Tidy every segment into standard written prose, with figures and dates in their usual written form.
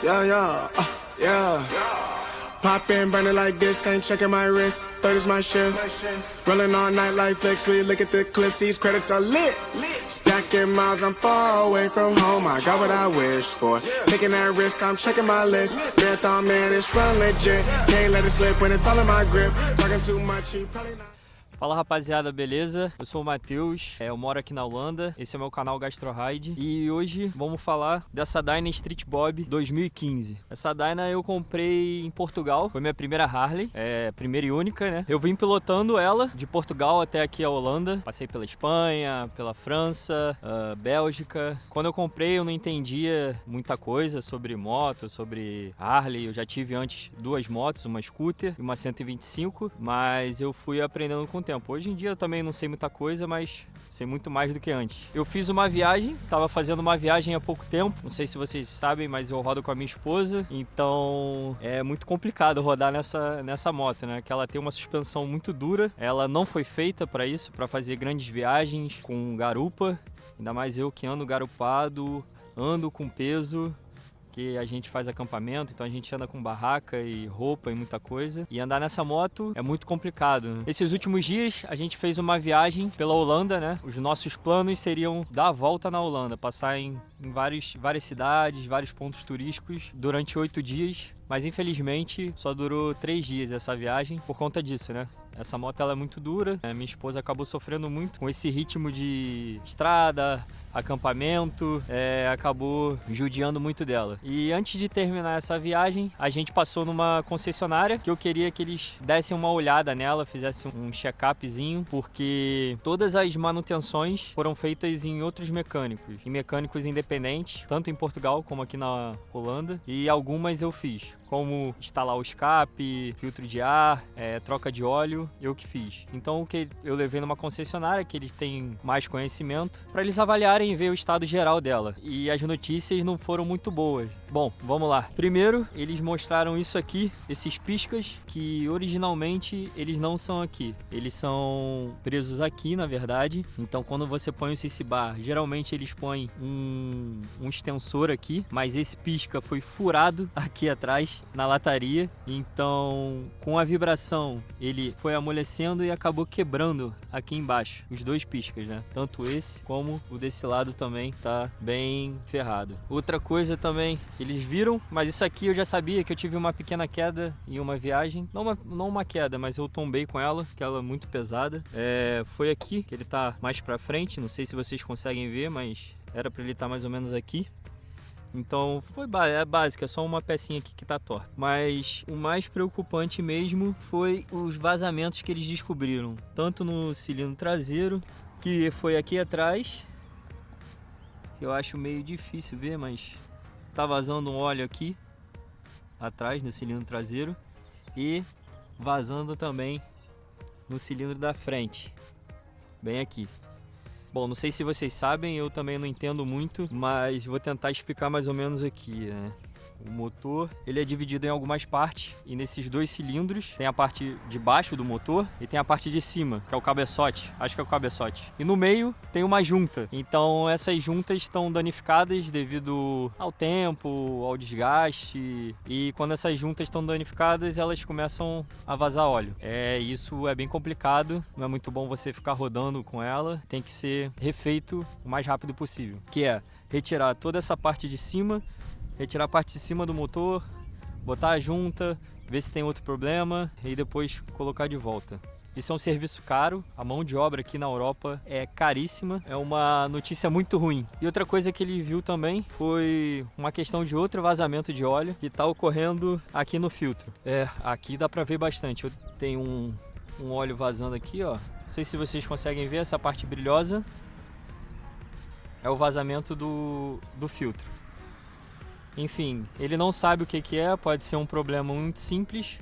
Yeah. Pop in, burning like this, ain't checking my wrist. Third is my shift. Rolling all night like flex. We look at the clips, these credits are lit. Stacking miles, I'm far away from home. I got what I wished for. Taking that risk, I'm checking my list. Marathon man, it's run legit. Can't let it slip when it's all in my grip. Talking too much, you probably not. Fala rapaziada, beleza? Eu sou o Matheus, eu moro aqui na Holanda, esse é o meu canal GastroRide e hoje vamos falar dessa Dyna Street Bob 2015. Essa Dyna eu comprei em Portugal, foi minha primeira Harley, primeira e única, né? Eu vim pilotando ela de Portugal até aqui a Holanda, passei pela Espanha, pela França, Bélgica. Quando eu comprei eu não entendia muita coisa sobre moto, sobre Harley. Eu já tive antes duas motos, uma scooter e uma 125, mas eu fui aprendendo com o tempo. Hoje em dia eu também não sei muita coisa, mas sei muito mais do que antes. Eu fiz uma viagem, estava fazendo uma viagem há pouco tempo, não sei se vocês sabem, mas eu rodo com a minha esposa, então é muito complicado rodar nessa moto, né? Que ela tem uma suspensão muito dura, ela não foi feita para isso, para fazer grandes viagens com garupa, ainda mais eu que ando garupado, ando com peso, que a gente faz acampamento, então a gente anda com barraca e roupa e muita coisa. E andar nessa moto é muito complicado, né? Esses últimos dias a gente fez uma viagem pela Holanda, né? Os nossos planos seriam dar a volta na Holanda, passar em várias cidades, vários pontos turísticos durante 8 dias. Mas infelizmente só durou 3 dias essa viagem por conta disso, né? Essa moto ela é muito dura, minha esposa acabou sofrendo muito com esse ritmo de estrada, acampamento, acabou judiando muito dela. E antes de terminar essa viagem, a gente passou numa concessionária que eu queria que eles dessem uma olhada nela, fizessem um check-upzinho, porque todas as manutenções foram feitas em outros mecânicos, em mecânicos independentes, tanto em Portugal como aqui na Holanda, e algumas eu fiz, como instalar o escape, filtro de ar, troca de óleo, eu que fiz. Então o que eu levei numa concessionária que eles têm mais conhecimento, para eles avaliarem e ver o estado geral dela. E as notícias não foram muito boas. Bom, vamos lá. Primeiro, eles mostraram isso aqui, esses piscas, que originalmente eles não são aqui. Eles são presos aqui, na verdade. Então quando você põe o CC bar, geralmente eles põem um extensor aqui, mas esse pisca foi furado aqui atrás, na lataria. Então, com a vibração, ele foi amolecendo e acabou quebrando aqui embaixo, os dois piscas, né? Tanto esse como o desse lado também tá bem ferrado. Outra coisa também, eles viram, mas isso aqui eu já sabia, que eu tive uma pequena queda em uma viagem. Não uma queda, mas eu tombei com ela, que ela é muito pesada. Foi aqui, que ele tá mais pra frente, não sei se vocês conseguem ver, mas era pra ele estar mais ou menos aqui. Então foi básico, é só uma pecinha aqui que tá torta. Mas o mais preocupante mesmo foi os vazamentos que eles descobriram, tanto no cilindro traseiro, que foi aqui atrás, que eu acho meio difícil ver, mas tá vazando um óleo aqui atrás no cilindro traseiro e vazando também no cilindro da frente, bem aqui. Bom, não sei se vocês sabem, eu também não entendo muito, mas vou tentar explicar mais ou menos aqui, né? O motor, ele é dividido em algumas partes, e nesses dois cilindros tem a parte de baixo do motor e tem a parte de cima, que é o cabeçote, acho que é o cabeçote. E no meio tem uma junta, então essas juntas estão danificadas devido ao tempo, ao desgaste, e quando essas juntas estão danificadas, elas começam a vazar óleo. Isso é bem complicado, não é muito bom você ficar rodando com ela, tem que ser refeito o mais rápido possível, que é retirar toda essa parte de cima, retirar a parte de cima do motor, botar a junta, ver se tem outro problema e depois colocar de volta. Isso é um serviço caro, a mão de obra aqui na Europa é caríssima, é uma notícia muito ruim. E outra coisa que ele viu também foi uma questão de outro vazamento de óleo que está ocorrendo aqui no filtro. Aqui dá para ver bastante, eu tenho um óleo vazando aqui, ó. Não sei se vocês conseguem ver essa parte brilhosa, é o vazamento do filtro. Enfim, ele não sabe o que é, pode ser um problema muito simples,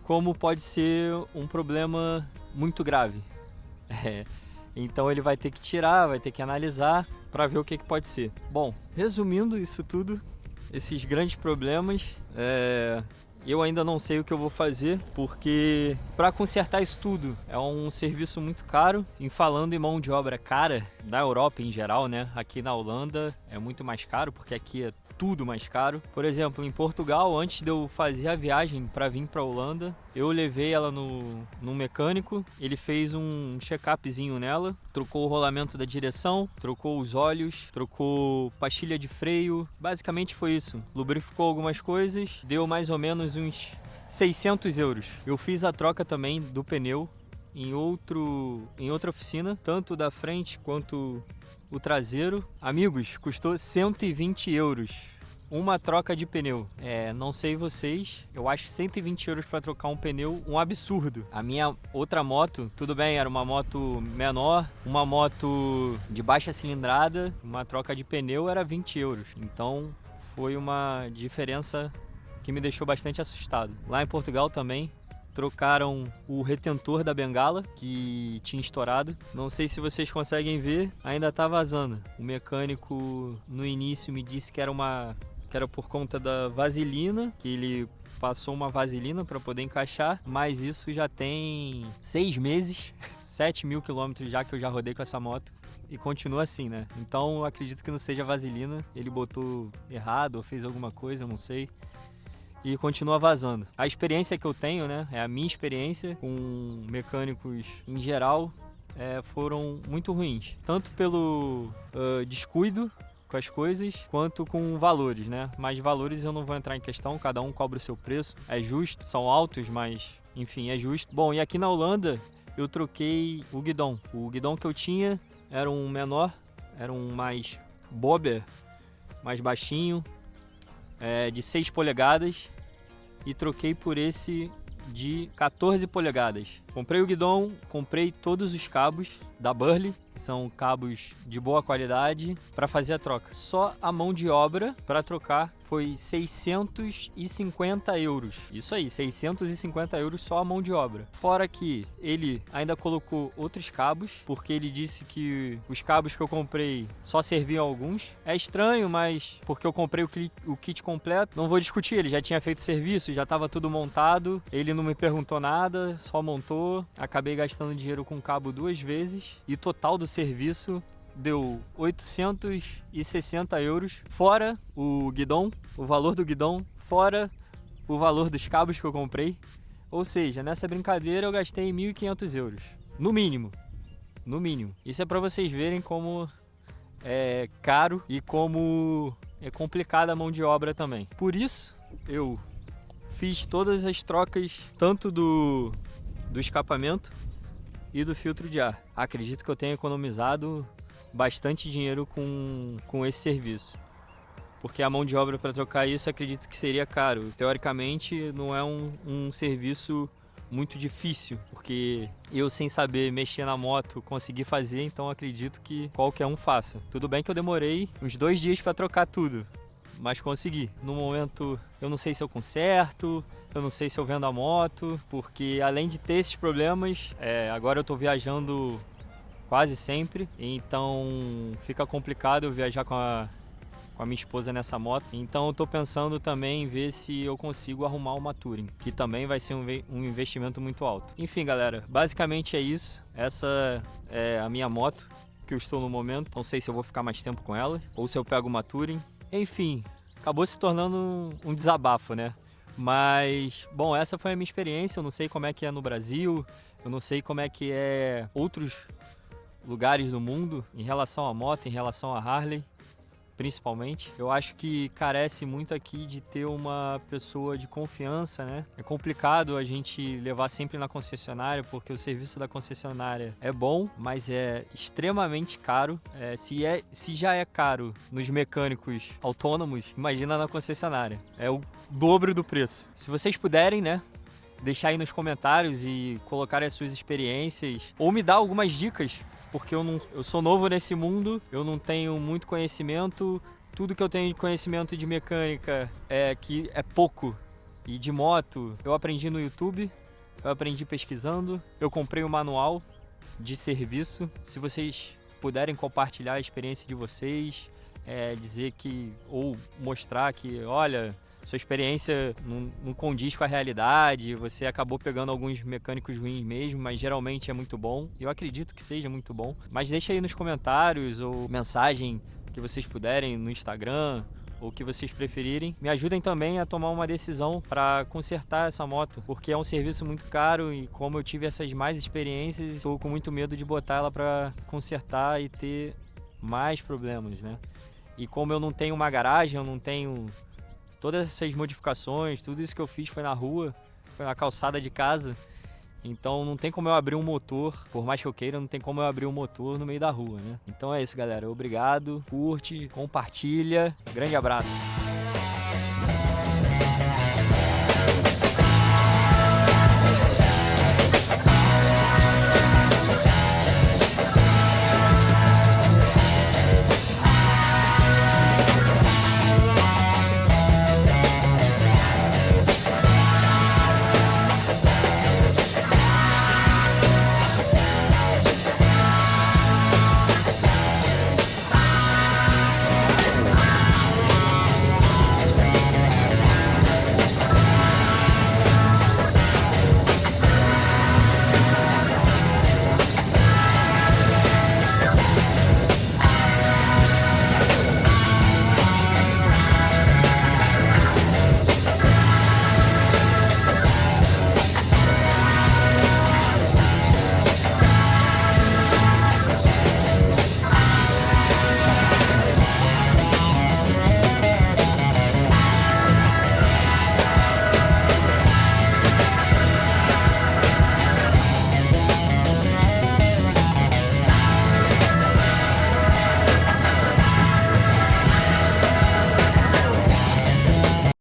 como pode ser um problema muito grave. Então ele vai ter que tirar, vai ter que analisar para ver o que pode ser. Bom, resumindo isso tudo, esses grandes problemas, eu ainda não sei o que eu vou fazer, porque para consertar isso tudo é um serviço muito caro. E falando em mão de obra cara, da Europa em geral, né? Aqui na Holanda é muito mais caro, porque aqui é tudo mais caro. Por exemplo, em Portugal, antes de eu fazer a viagem para vir para Holanda, eu levei ela no mecânico, ele fez um check-upzinho nela, trocou o rolamento da direção, trocou os óleos, trocou pastilha de freio, basicamente foi isso. Lubrificou algumas coisas, deu mais ou menos uns 600 euros. Eu fiz a troca também do pneu em outra oficina, tanto da frente quanto o traseiro. Amigos, custou 120 euros. Uma troca de pneu. Não sei vocês, eu acho 120 euros para trocar um pneu um absurdo. A minha outra moto, tudo bem, era uma moto menor, uma moto de baixa cilindrada, uma troca de pneu era 20 euros. Então foi uma diferença que me deixou bastante assustado. Lá em Portugal também, trocaram o retentor da bengala, que tinha estourado. Não sei se vocês conseguem ver, ainda tá vazando. O mecânico no início me disse que era por conta da vaselina, que ele passou uma vaselina para poder encaixar, mas isso já tem 6 meses, 7.000 quilômetros já que eu já rodei com essa moto. E continua assim, né? Então eu acredito que não seja vaselina, ele botou errado ou fez alguma coisa, eu não sei. E continua vazando. A experiência que eu tenho, né? É a minha experiência com mecânicos em geral, foram muito ruins. Tanto pelo descuido com as coisas, quanto com valores, né? Mas valores eu não vou entrar em questão, cada um cobra o seu preço. É justo, são altos, mas enfim, é justo. Bom, e aqui na Holanda eu troquei o guidão. O guidão que eu tinha era um menor, era um mais bobber, mais baixinho, de 6 polegadas, e troquei por esse de 14 polegadas. Comprei o guidão, comprei todos os cabos da Burley, são cabos de boa qualidade, para fazer a troca. Só a mão de obra para trocar foi 650 euros. Isso aí, 650 euros só a mão de obra. Fora que ele ainda colocou outros cabos, porque ele disse que os cabos que eu comprei só serviam alguns. É estranho, mas porque eu comprei o kit completo, não vou discutir, ele já tinha feito serviço, já estava tudo montado, ele não me perguntou nada, só montou. Acabei gastando dinheiro com cabo 2 vezes e total do serviço deu 860 euros, fora o guidão, o valor do guidão, fora o valor dos cabos que eu comprei. Ou seja, nessa brincadeira eu gastei 1.500 euros, no mínimo. No mínimo. Isso é para vocês verem como é caro e como é complicada a mão de obra também. Por isso, eu fiz todas as trocas, tanto do escapamento e do filtro de ar. Acredito que eu tenha economizado bastante dinheiro com esse serviço, porque a mão de obra para trocar isso acredito que seria caro. Teoricamente não é um serviço muito difícil, porque eu, sem saber mexer na moto, consegui fazer, então acredito que qualquer um faça. Tudo bem que eu demorei uns 2 dias para trocar tudo, mas consegui. No momento eu não sei se eu conserto, eu não sei se eu vendo a moto, porque além de ter esses problemas, agora eu tô viajando quase sempre, então fica complicado eu viajar com a minha esposa nessa moto. Então eu tô pensando também em ver se eu consigo arrumar uma Touring, que também vai ser um investimento muito alto. Enfim, galera, basicamente é isso. Essa é a minha moto que eu estou no momento. Não sei se eu vou ficar mais tempo com ela ou se eu pego uma Touring. Enfim, acabou se tornando um desabafo, né? Mas, bom, essa foi a minha experiência. Eu não sei como é que é no Brasil, eu não sei como é que é outros lugares do mundo em relação à moto, em relação à Harley, principalmente. Eu acho que carece muito aqui de ter uma pessoa de confiança, né? É complicado a gente levar sempre na concessionária, porque o serviço da concessionária é bom, mas é extremamente caro. Se já é caro nos mecânicos autônomos, imagina na concessionária. É o dobro do preço. Se vocês puderem, né, deixar aí nos comentários e colocar as suas experiências, ou me dar algumas dicas, porque eu sou novo nesse mundo, eu não tenho muito conhecimento. Tudo que eu tenho de conhecimento de mecânica é pouco. E de moto, eu aprendi no YouTube, eu aprendi pesquisando, eu comprei um manual de serviço. Se vocês puderem compartilhar a experiência de vocês, dizer que, ou mostrar que, olha, sua experiência não condiz com a realidade, você acabou pegando alguns mecânicos ruins mesmo, mas geralmente é muito bom. Eu acredito que seja muito bom. Mas deixa aí nos comentários ou mensagem que vocês puderem no Instagram, ou o que vocês preferirem. Me ajudem também a tomar uma decisão para consertar essa moto, porque é um serviço muito caro e como eu tive essas mais experiências, estou com muito medo de botar ela para consertar e ter mais problemas, né? E como eu não tenho uma garagem, eu não tenho todas essas modificações, tudo isso que eu fiz foi na rua, foi na calçada de casa. Então não tem como eu abrir um motor, por mais que eu queira, não tem como eu abrir um motor no meio da rua, né? Então é isso, galera. Obrigado, curte, compartilha. Grande abraço.